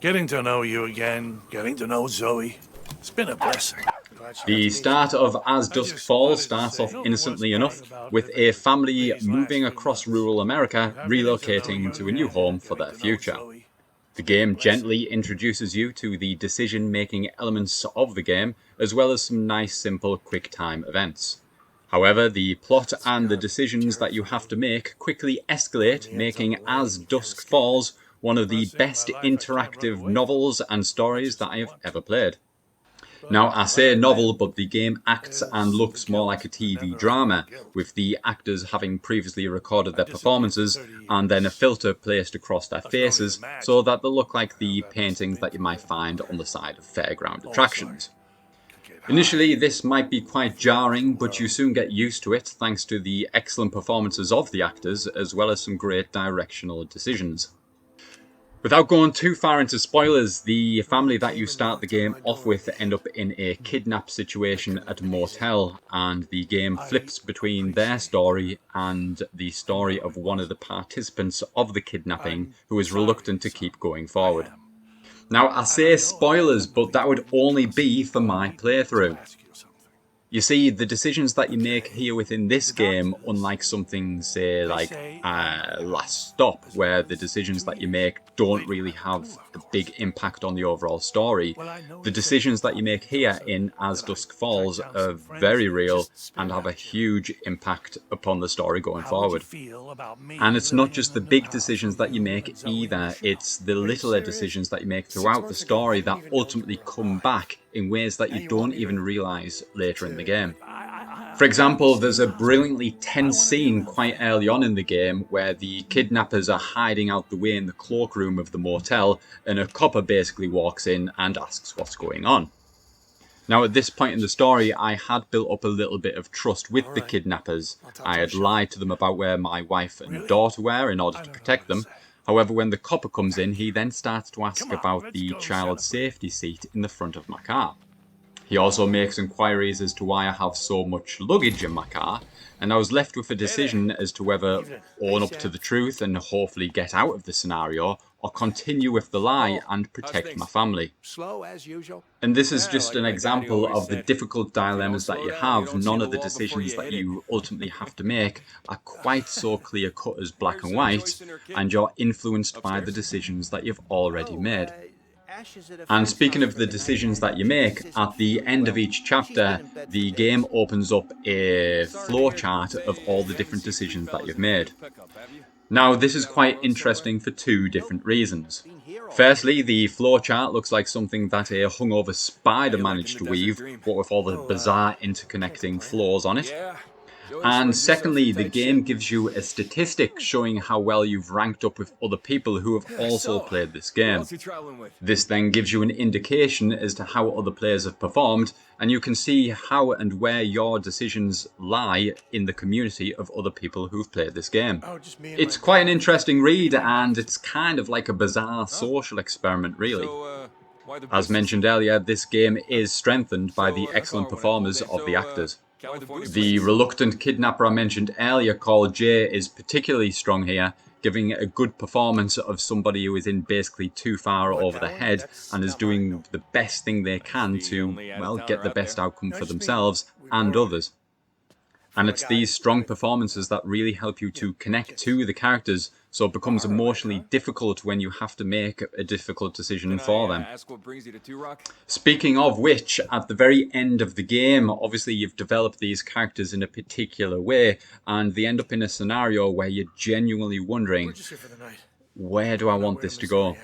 Getting to know you again, getting to know Zoe. It's been a blessing. The start of As Dusk Falls starts off innocently enough, with a family moving across rural America, relocating to a new home for their future. The game gently introduces you to the decision-making elements of the game, as well as some nice simple quick-time events. However, the plot and the decisions that you have to make quickly escalate, making As Dusk Falls one of the best interactive novels and stories that I have ever played. Now, I say novel, but the game acts and looks more like a TV drama, with the actors having previously recorded their performances and then a filter placed across their faces so that they look like the paintings that you might find on the side of fairground attractions. Initially, this might be quite jarring, but you soon get used to it thanks to the excellent performances of the actors, as well as some great directional decisions. Without going too far into spoilers, the family that you start the game off with end up in a kidnap situation at a motel, and the game flips between their story and the story of one of the participants of the kidnapping who is reluctant to keep going forward. Now, I say spoilers, but that would only be for my playthrough. You see, the decisions that you make here within this game, unlike something, say, like Last Stop, where the decisions that you make don't really have a big impact on the overall story, the decisions that you make here in As Dusk Falls are very real and have a huge impact upon the story going forward. And it's not just the big decisions that you make either, it's the littler decisions that you make throughout the story that ultimately come back in ways that you don't even realise later in the game. For example, there's a brilliantly tense scene quite early on in the game where the kidnappers are hiding out the way in the cloakroom of the motel, and a copper basically walks in and asks what's going on. Now, at this point in the story, I had built up a little bit of trust with the kidnappers. I had lied to them about where my wife and daughter were in order to protect them. However, when the copper comes in, he then starts to ask about the child safety seat in the front of my car. He also makes inquiries as to why I have so much luggage in my car, and I was left with a decision as to whether own up to the truth and hopefully get out of the scenario, or continue with the lie and protect my family. And this is just an example of the difficult dilemmas that you have. None of the decisions that you ultimately have to make are quite so clear-cut as black and white, and you're influenced by the decisions that you've already made. And speaking of the decisions that you make, at the end of each chapter, the game opens up a flowchart of all the different decisions that you've made. Now, this is quite interesting for two different reasons. Firstly, the flowchart looks like something that a hungover spider managed to weave, what with all the bizarre interconnecting flows on it. And secondly, the game gives you a statistic showing how well you've ranked up with other people who have also played this game. This then gives you an indication as to how other players have performed, and you can see how and where your decisions lie in the community of other people who've played this game. It's quite an interesting read, and it's kind of like a bizarre social experiment, really. As mentioned earlier, this game is strengthened by the excellent performance of the actors. The reluctant kidnapper I mentioned earlier, called Jay, is particularly strong here, giving a good performance of somebody who is in basically too far over the head and is doing the best thing they can to, well, get the best outcome for themselves and others. And it's these strong performances that really help you to connect to the characters, so it becomes emotionally difficult when you have to make a difficult decision for them. Speaking of which, at the very end of the game, obviously you've developed these characters in a particular way, and they end up in a scenario where you're genuinely wondering, where do I want this to go?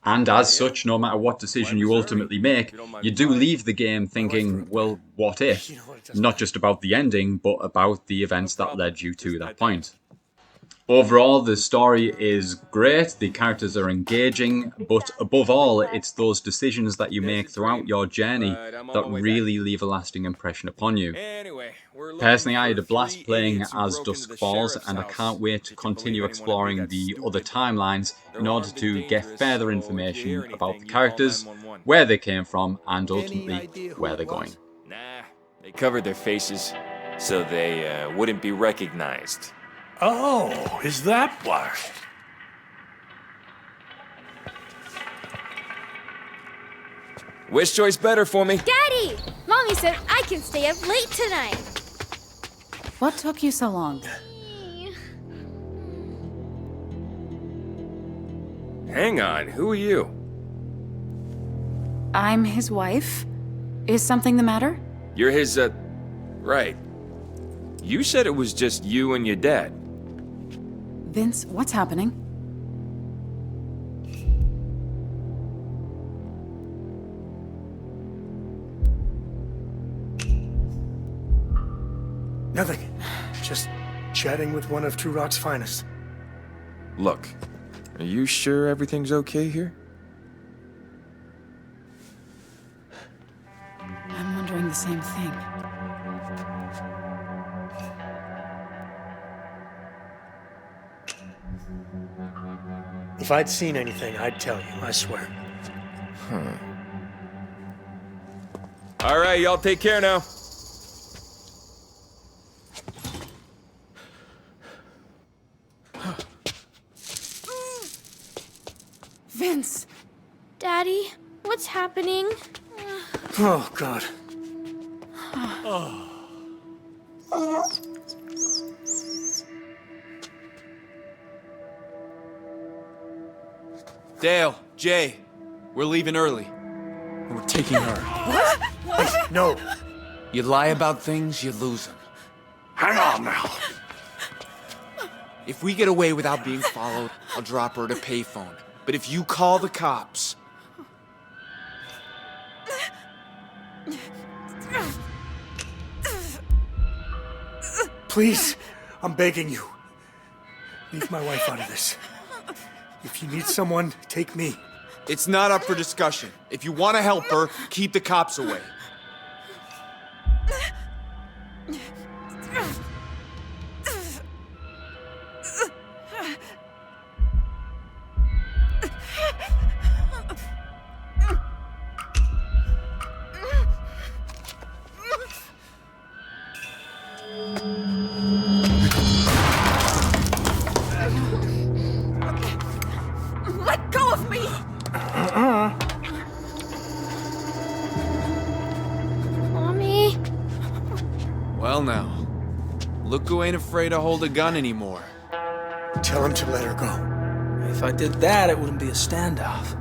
And as such, no matter what decision you ultimately make, you do leave the game thinking, well, what if? Not just about the ending, but about the events that led you to that point. Overall, the story is great, the characters are engaging, but above all, it's those decisions that you make throughout your journey that really leave a lasting impression upon you. Personally, I had a blast playing As Dusk Falls, and I can't wait to continue exploring the other timelines in order to get further information about the characters, where they came from, and ultimately where they're going. Nah, they covered their faces so they wouldn't be recognized. Oh, is that why? Which choice better for me? Daddy! Mommy said I can stay up late tonight. What took you so long? Hang on, who are you? I'm his wife. Is something the matter? You're his, right. You said it was just you and your dad. Vince, what's happening? Nothing. Just chatting with one of True Rock's finest. Look, are you sure everything's okay here? I'm wondering the same thing. If I'd seen anything, I'd tell you, I swear. All right, y'all take care now. Vince! Daddy, what's happening? Oh, God. Dale, Jay, we're leaving early. And we're taking her. Wait, no. You lie about things, you lose them. Hang on now. If we get away without being followed, I'll drop her at a payphone. But if you call the cops... Please, I'm begging you. Leave my wife out of this. If you need someone, take me. It's not up for discussion. If you want to help her, keep the cops away. Let go of me! Mommy? Well now, look who ain't afraid to hold a gun anymore. Tell him to let her go. If I did that, it wouldn't be a standoff.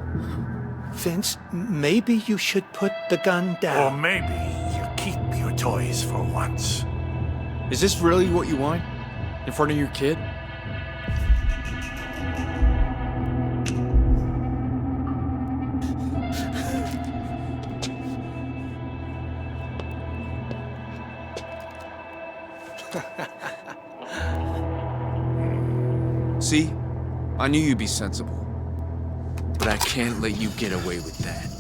Vince, maybe you should put the gun Or down. maybe you keep your toys for once. Is this really what you want? In front of your kid? See? I knew you'd be sensible. But I can't let you get away with that.